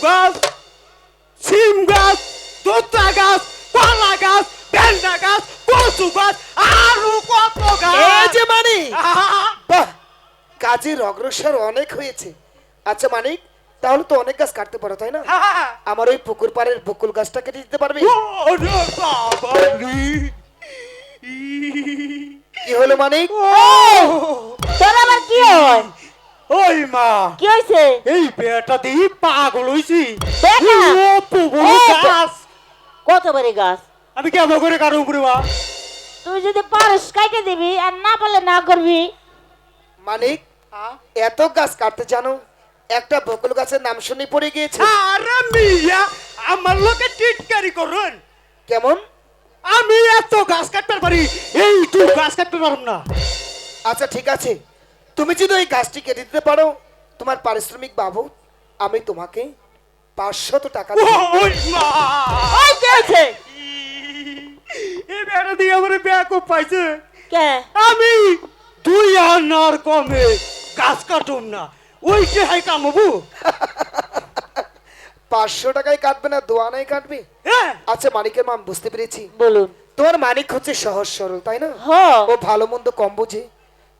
গাছ, সিম গাছ, তোতা গাছ, কলা গাছ, ভেন্ডা গাছ, কচু গাছ, আরো কত গাছ। এই যে মানিক, আহা! বাহ, কাজের অগ্রসর অনেক হয়েছে। আচ্ছা মানিক, তাহলে তো অনেক গাছ কাটতে পারো তাই না? আহা! আমার ওই পুকুর পাড়ের বকুল গাছটা কেটে দিতে পারবে? ওরে বাবা রে! কি হলো মানিক? তোর আবার কি হয়? ওই মা, কি হয়েছে? এই বেটা দিয়ে পাগল হইছি। বেটা? ও পুকুর এই বে- গাছ, কত বড় গাছ? আমি কেমন করে কারণ করে মা? তুই যদি পারস কাটে দিবি, আর না পারলে না করবি। মানিক, এত গাছ কাটতে জানো? একটা বকুল গাছের নাম শুনে পড়ে গিয়েছে। আরে মিয়া, আমার লোকে টিটকারি করুন। কেমন? আমি এত গাছ কাটতে পারি, এইটু গাছ কাটতে পারব না। আচ্ছা ঠিক আছে, তুমি যদি ওই গাছটি কেটে দিতে পারো, তোমার পারিশ্রমিক বাবু আমি তোমাকে 500 টাকা দেব। ওই মা, ওই কি হয়েছে? এই বেটা দিয়ে আমার ব্যাগ পাইছে। কে? আমি 2 আনার কমে গাছ কাটুম না, ওই কে হাই কামবু। 500 টাকায় কাটবে না, দোয়ানায় কাটবে? হ্যাঁ, আচ্ছা মানিকের মা, আমি বুঝতে পেরেছি বলুন। তোমার মানিক হচ্ছে সহজ সরল তাই না? হ। ও ভালো মন্দ কম বোঝে।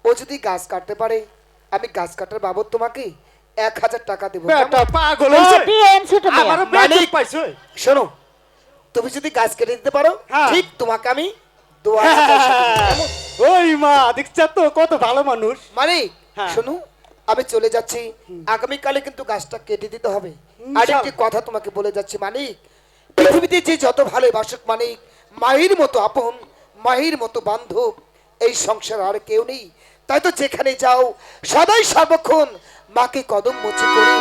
ও যদি গাছ কাটতে পারে, আমি গাছ কাটার বাবদ তোমাকে 1000 টাকা দেবো। বেটা পাগল ও হইছে। দিয়েন ছোট আমার মিয়া। ব্যাগ মানিক। পাইছে। শোনো, তুমি যদি গাছ কেটে দিতে পারো, হ্যাঁ। ঠিক তোমাকে আমি দোয়ানা পয়সা দেবো, কেমন? ওই মা, দেখছ তো কত ভালো মানুষ। মানিক, হ্যাঁ। শোনো, আমি চলে যাচ্ছি। আগামীকালে কিন্তু গাছটা কেটে দিতে হবে। আর একটি কথা তোমাকে বলে যাচ্ছি মানিক, পৃথিবীতে যে যত ভালোবাসুক মানিক, মায়ের মতো আপন, মায়ের মতো বান্ধব এই সংসার আর কেউ নেই। তাই তো যেখানে যাও সদাই সর্বক্ষণ মাকে কদম মুচি করে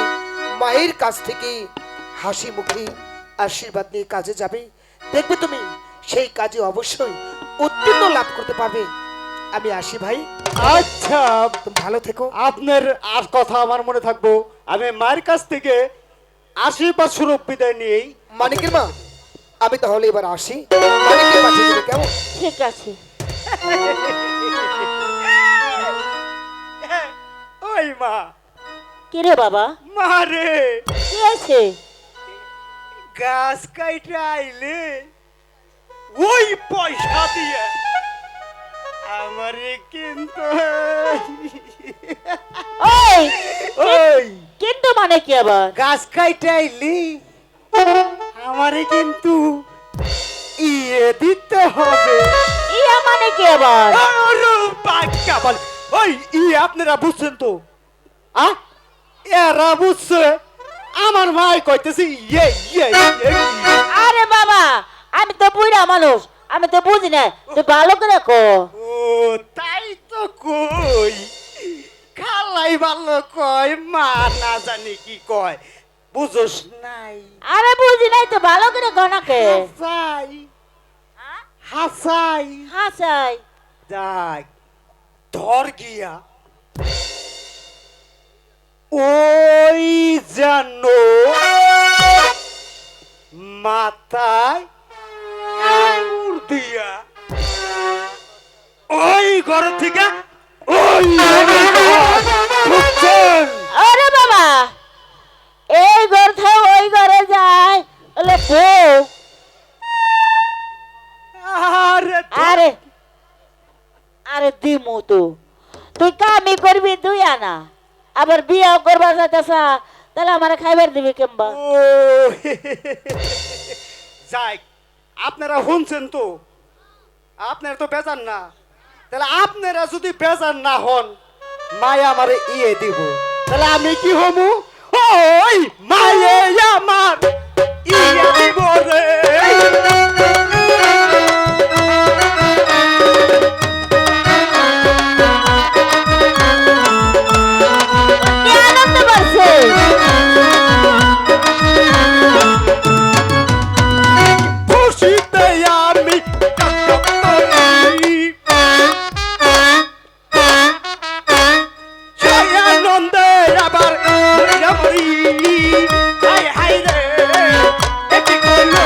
মায়ের কাছ থেকে হাসি মুখে আশীর্বাদ নিয়ে কাজে যাবে। দেখবে তুমি সেই কাজে অবশ্যই উত্তীর্ণ লাভ করতে পারবে। আমি আসি ভাই, আচ্ছা, তুমি ভালো থেকো। আপনার আর কথা আমার মনে থাকবো। আমি মায়ের কাছ থেকে আশীর্বাদ স্বরূপ বিদায় নিয়েই। মানিকের মা, আমি তাহলে এবার আসি। মানিককে পাঠিয়ে দেবে, কেমন? ঠিক আছে। ওই মা, কি রে বাবা? মারে কি হয়েছে? গাছ কাইটে আইলে ওই পয়সা দিয়ে আমারে কিন্তু ওই ওই কিন্তু মানে কি আবার? গাছ কাইটে আইলি আমারে কিন্তু ইয়ে দিতে হবে। ইয়া মানে কি আবার? আরে বাক্কা বল, ওই আপনারা বুঝছেন তো? এরা বুঝছে, আমার মাই কইতেছে ইয়ে ইয়ে ইয়ে। আরে বাবা, আমি তো বুড়া মানুষ, আমি তো বুঝি না, তুই ভালো করে কো। ও তাই তো কই, খালাই ভালো কয়, মা না জানি কি কয়, বুঝোস নাই। আরে বুঝি নাই তো, ভালো করে কো নাকে। হাসাই হাসাই হাসাই। যাক, ধর গিয়া ওই জানো মাথায় আঙুর দিয়া ওই ঘর থেকে ওই বুঝছেন? আরে বাবা, এই ঘর থেকে ওই ঘরে যায় ওলে বউ। আরে আরে আরে দিমু তো, তুই কামই করবি তুই আনা, আবার বিয়াও করবার চাইতেছা, তাহলে আমার খাইবার দিবি কেমবা? ও যাই, আপনারা শুনছেন তো, আপনারা তো বেজান না, তাহলে আপনারা যদি বেজান না হন, মায়া আমারে ইয়ে দিব, তাহলে আমি কি হমু? ওই মায়ে আমার ইয়ে দিব রে। কি আনন্দ পাচ্ছে? খুশিতে আমি টকটক করি, সেই আনন্দে আবার মরিয়া মরি। হাই হাই রে, এ কি করলো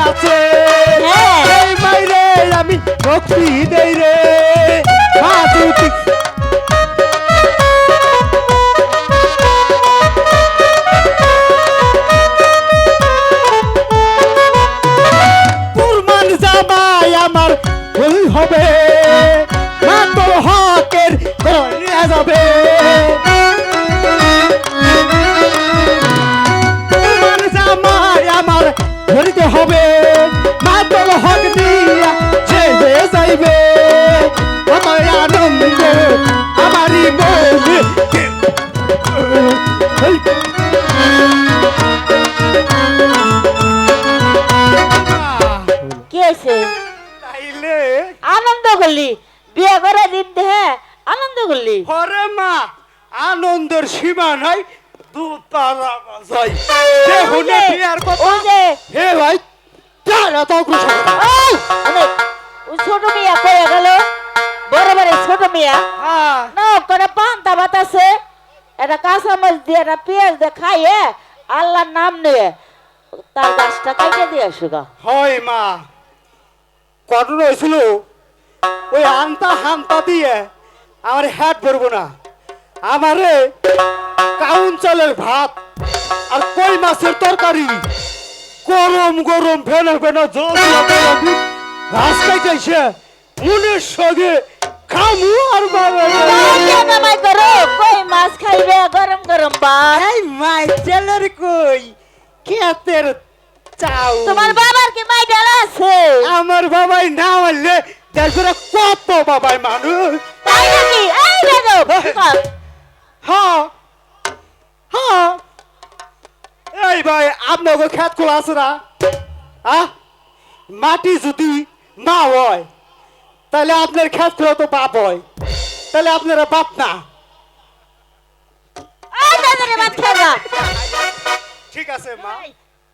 আছে হ্যাঁ। এই মাইরে আমি ভক্তি দেই রে মা তুই কুরবান জামাই আমার ভুল হবে মা তোর হকের করে যাবে কুরবান জামাই আমার ধরিতে হবে মা তোর হক দিয়া ছেড়ে যাইবে কত আনন্দ আমারই মনে কি হয়েছে তাইলে আনন্দ করলি বিয়ে করে দিন হ্যাঁ আনন্দ করলি হরে মা আনন্দের সীমা নাই দুতারা বাজাই সে হুনে বিয়ার কথা ওই যে হে ভাই তারা তো অগ্রসর ওই ওই ছোট মিয়া কয়ে গেল বড় বড় ছোট মিয়া হ্যাঁ না করে পান্তা বাতাসে এটা কাঁচামরিচ দিয়ে একটা পেঁয়াজ দিয়ে খাইয়ে আল্লাহর নাম নিয়ে তার গাছটা কেটে দিয়ে আসুগা হয় মা কটন হয়েছিল ওই আনতা হান্তা দিয়ে আমার হ্যাট ভরবো না আমারে কাউন্সিলের ভাত আর কই মাছের তরকারি গরম গরম ফেনা ফেনা জল ঘাস খাইতেছে মনের সঙ্গে খামু আর বাবা নামাই করো কই মাছ খাইবে গরম গরম ভাত এই মাই চেলার কই খেতের চাউ তোমার বাবার কি মাই ডালা আছে আমার বাবাই না হলে দেখবে কত বাবাই মানুষ তাই নাকি এই বেদো হ্যাঁ হ্যাঁ এই ভাই আপনাকে খেত খোলা আছে না মাটি যদি মা হয় তাহলে আপনার খেত খোলা তো বাপ হয় তাহলে আপনারা বাপ না এই দাদারে ভাত খাবা ঠিক আছে মা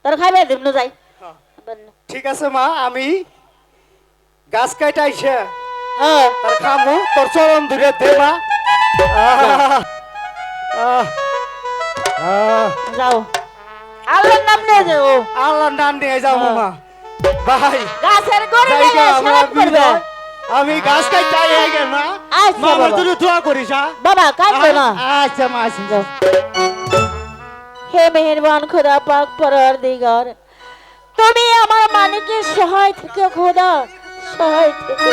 তোর খাইবে দিন যাই হ্যাঁ, ঠিক আছে মা আমি গাছ কাইটা আইসে হ্যাঁ তার খামু তোর চরণ ধরে দে মা আহ, আহ, যাও আল্লাহর নাম নিয়ে যাও আল্লাহর নাম নিয়ে যাও মা ভাই গাছের গড়ে জায়গা গেলে আমরা সালাম করবে বিদায়। আমি গাছ কাইটা আগে মা আচ্ছা, মা আমার বাবা। জন্য দোয়া করিস হ্যাঁ? বাবা কাঁদবে না আচ্ছা মা আচ্ছা যাও। হে মেহেরবান খোদা পাক পরওয়ারদিগার তুমি আমার মানিকের সহায় থেকে খোদা সহায় থেকে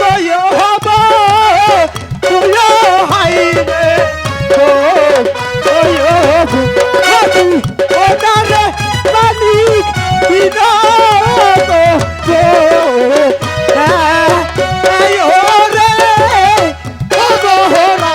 তুই হব তুই হাই রে ও তুই হব তুই ওনারে মালিক বিনা তো এই ওরে ও গহনা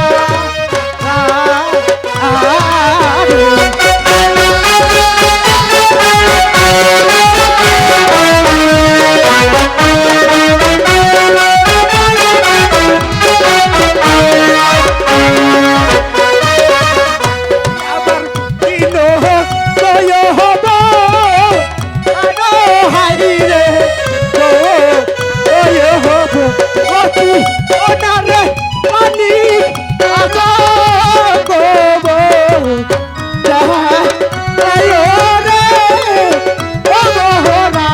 আবার কিনো তুই হব আরো হাই রে ও তুই হব তুই ওনারে মালিক আগো গব আয়ো রে ও গহনা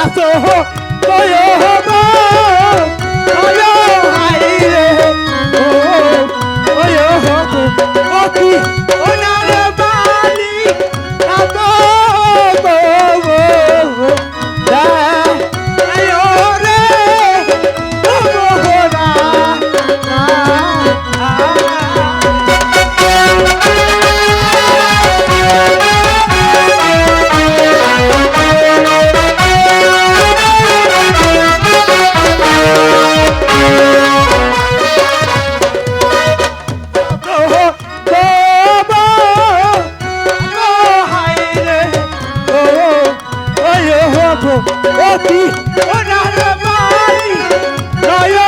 আসো তুই হব তুই হাই রে ও তুই হব তুই ওনারে মালিক আগো গব আয়ো রে ও গহনা অতি ওনার বাড়ি নয়